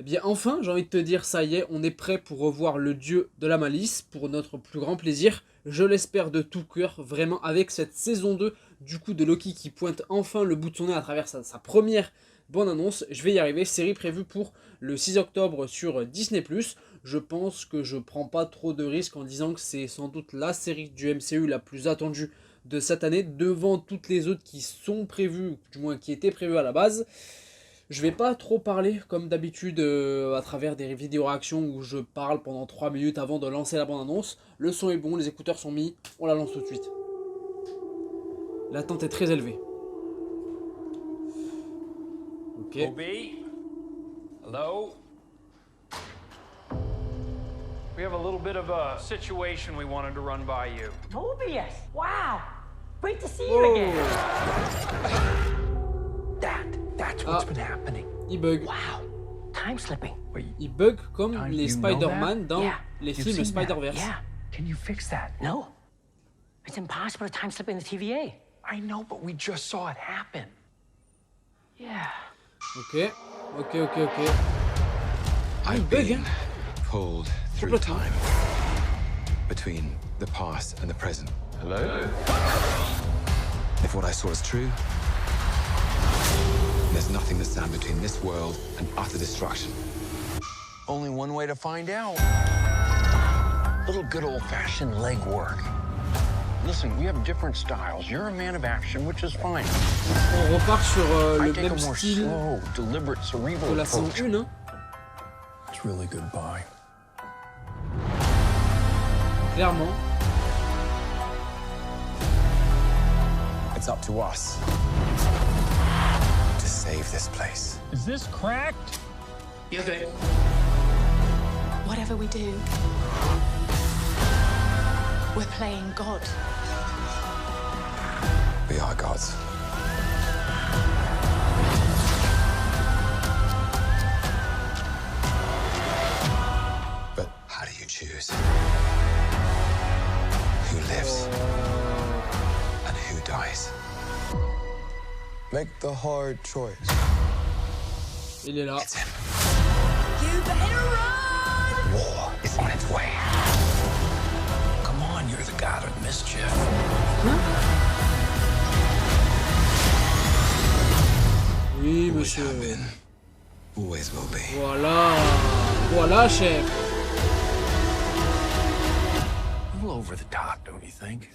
Eh bien enfin, j'ai envie de te dire, ça y est, on est prêt pour revoir le dieu de la malice, pour notre plus grand plaisir. Je l'espère de tout cœur, vraiment, avec cette saison 2 du coup de Loki qui pointe enfin le bout de son nez à travers sa première bande-annonce. Je vais y arriver, série prévue pour le 6 octobre sur Disney+. Je pense que je prends pas trop de risques en disant que c'est sans doute la série du MCU la plus attendue de cette année, devant toutes les autres qui sont prévues, ou du moins qui étaient prévues à la base. Je vais pas trop parler comme d'habitude à travers des vidéos réactions où je parle pendant 3 minutes avant de lancer la bande-annonce. Le son est bon, les écouteurs sont mis, on la lance tout de suite. L'attente est très élevée. Ok. Obi? Hello? We have a little bit of a situation we wanted to run by you. Mobius! Wow! Great to see you Oh, again! That's what's been happening. il bug. Wow! Time slipping. Wait, Il bug comme you les know Spider-Man dans Yeah. les You've films seen that? Spider-Verse. Yeah. can you fix that? No. It's impossible to time slip in the TVA. I know, but we just saw it happen. Yeah. Ok, Ah, il I've bug, been hein. pulled through Complètement. time between the past and the present. Hello? If what I saw is true, there's nothing to stand between this world and utter destruction. Only one way to find out. Little good old-fashioned legwork. Listen, we have different styles. You're a man of action, which is fine. On repart sur I le take a même more style slow, deliberate, que cerebral la saison approach. 1. Hein. It's really goodbye. Clairement. It's up to us to save this place. Is this cracked? Whatever we do, we're playing God. We are gods. But how do you choose who lives and who dies? Make the hard choice. Il est là. It's him. You better run! War is on its way. Come on, you're the god of mischief. Oui, Always monsieur. have been. Always will be. Voilà. Voilà, chef. A little over the top, don't you think?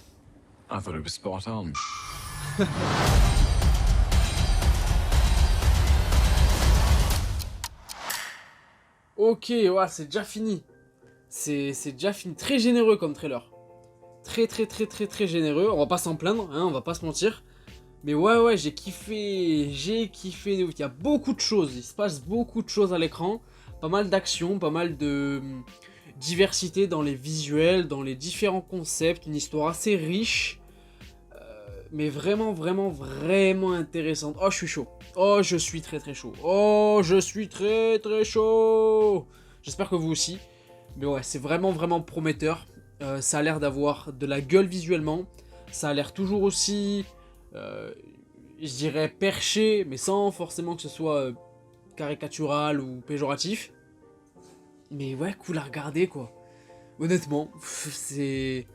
I thought it was spot on. Ok, ouais, c'est déjà fini. C'est déjà fini. Très généreux comme trailer. Très généreux. On va pas s'en plaindre, hein, on va pas se mentir. Mais ouais, j'ai kiffé de ouf. Il y a beaucoup de choses, il se passe beaucoup de choses à l'écran. Pas mal d'action, pas mal de diversité dans les visuels, dans les différents concepts. Une histoire assez riche. Mais vraiment intéressante. Oh, je suis chaud. Oh, je suis très chaud. Oh, je suis très chaud. J'espère que vous aussi. Mais ouais, c'est vraiment prometteur. Ça a l'air d'avoir de la gueule visuellement. Ça a l'air toujours aussi, je dirais, perché, mais sans forcément que ce soit caricatural ou péjoratif. Mais ouais, cool à regarder, quoi. Honnêtement, c'est...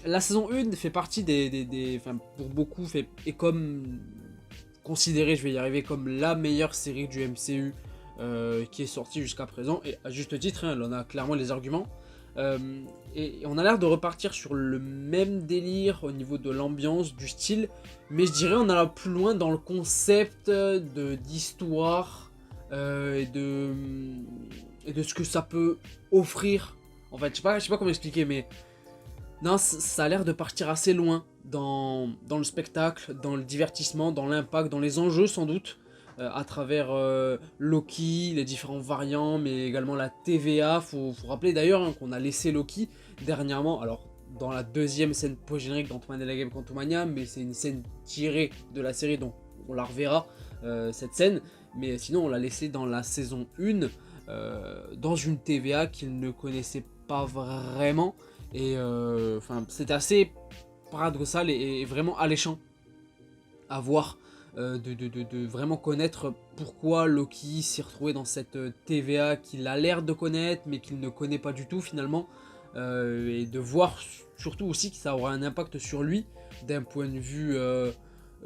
La saison 1 fait partie enfin, pour beaucoup, est comme considérée, je vais y arriver, comme la meilleure série du MCU qui est sortie jusqu'à présent, et à juste titre, hein, elle en a clairement les arguments. Et on a l'air de repartir sur le même délire au niveau de l'ambiance, du style, mais je dirais on a plus loin dans le concept d'histoire et de ce que ça peut offrir. En fait, je sais pas comment expliquer, mais non, ça a l'air de partir assez loin dans le spectacle, dans le divertissement, dans l'impact, dans les enjeux sans doute, à travers Loki, les différents variants, mais également la TVA. Faut rappeler d'ailleurs hein, qu'on a laissé Loki dernièrement, alors dans la deuxième scène post-générique d'Ant-Man et la Guêpe Quantumania, mais c'est une scène tirée de la série, donc on la reverra, cette scène, mais sinon on l'a laissé dans la saison 1, dans une TVA qu'il ne connaissait pas vraiment. Et enfin, c'était assez paradoxal et vraiment alléchant à voir de vraiment connaître pourquoi Loki s'est retrouvé dans cette TVA qu'il a l'air de connaître mais qu'il ne connaît pas du tout finalement, et de voir surtout aussi que ça aura un impact sur lui d'un point de vue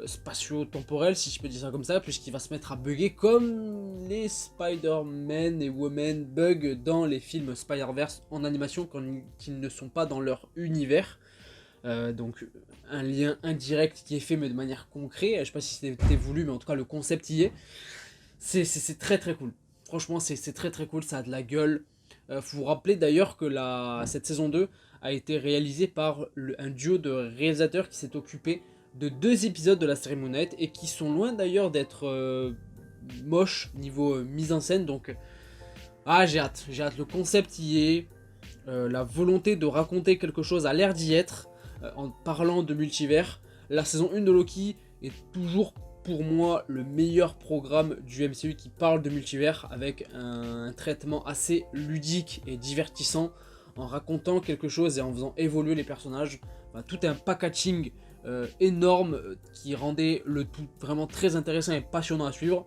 spatio-temporel, si je peux dire ça comme ça, puisqu'il va se mettre à bugger comme les Spider-Man et Woman bug dans les films Spider-Verse en animation quand ils ne sont pas dans leur univers. Donc un lien indirect qui est fait mais de manière concrète. Je sais pas si c'était voulu, mais en tout cas le concept y est. C'est très très cool. Franchement c'est très très cool, ça a de la gueule. Faut vous rappeler d'ailleurs que cette saison 2 a été réalisée par un duo de réalisateurs qui s'est occupé de 2 épisodes de la série Moon Knight et qui sont loin d'ailleurs d'être moches niveau mise en scène. Donc j'ai hâte, le concept y est, la volonté de raconter quelque chose a l'air d'y être. En parlant de multivers, la saison 1 de Loki est toujours pour moi le meilleur programme du MCU qui parle de multivers, avec un traitement assez ludique et divertissant, en racontant quelque chose et en faisant évoluer les personnages. Tout un packaging énorme qui rendait le tout vraiment très intéressant et passionnant à suivre.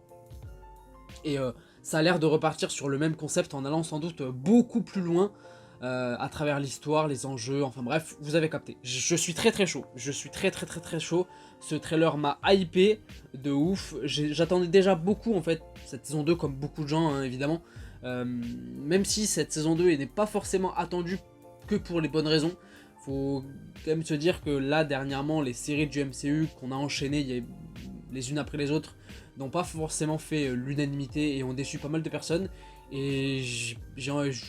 Et ça a l'air de repartir sur le même concept en allant sans doute beaucoup plus loin à travers l'histoire, les enjeux, enfin bref, vous avez capté. Je suis très très chaud, très chaud. Ce trailer m'a hypé de ouf. J'attendais déjà beaucoup en fait cette saison 2, comme beaucoup de gens évidemment. Même si cette saison 2 n'est pas forcément attendue que pour les bonnes raisons. Faut quand même se dire que là dernièrement les séries du MCU qu'on a enchaînées les unes après les autres n'ont pas forcément fait l'unanimité et ont déçu pas mal de personnes. Et je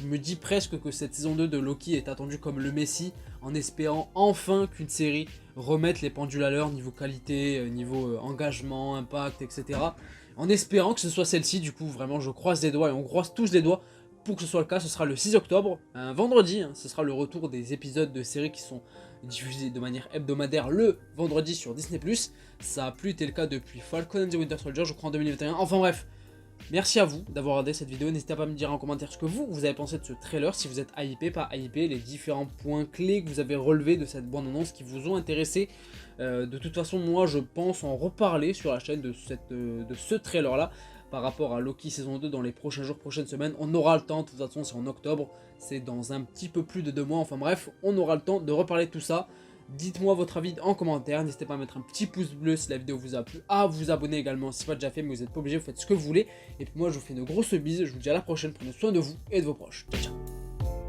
me dis presque que cette saison 2 de Loki est attendue comme le Messie, en espérant enfin qu'une série remette les pendules à l'heure niveau qualité, niveau engagement, impact, etc. En espérant que ce soit celle-ci, du coup vraiment je croise les doigts et on croise tous les doigts pour que ce soit le cas. Ce sera le 6 octobre, un vendredi, ce sera le retour des épisodes de séries qui sont diffusés de manière hebdomadaire le vendredi sur Disney+. Ça a plus été le cas depuis Falcon and the Winter Soldier, je crois en 2021, enfin bref. Merci à vous d'avoir regardé cette vidéo, n'hésitez pas à me dire en commentaire ce que vous avez pensé de ce trailer, si vous êtes hypé, pas hypé, les différents points clés que vous avez relevés de cette bande-annonce qui vous ont intéressé. De toute façon, moi je pense en reparler sur la chaîne de ce trailer là, par rapport à Loki saison 2 dans les prochains jours, prochaines semaines. On aura le temps, de toute façon c'est en octobre, c'est dans un petit peu plus de 2 mois, enfin bref, on aura le temps de reparler de tout ça. Dites-moi votre avis en commentaire, n'hésitez pas à mettre un petit pouce bleu si la vidéo vous a plu, à vous abonner également si ce n'est pas déjà fait, mais vous n'êtes pas obligé, vous faites ce que vous voulez. Et puis moi je vous fais une grosse bise, je vous dis à la prochaine, prenez soin de vous et de vos proches. Ciao ciao.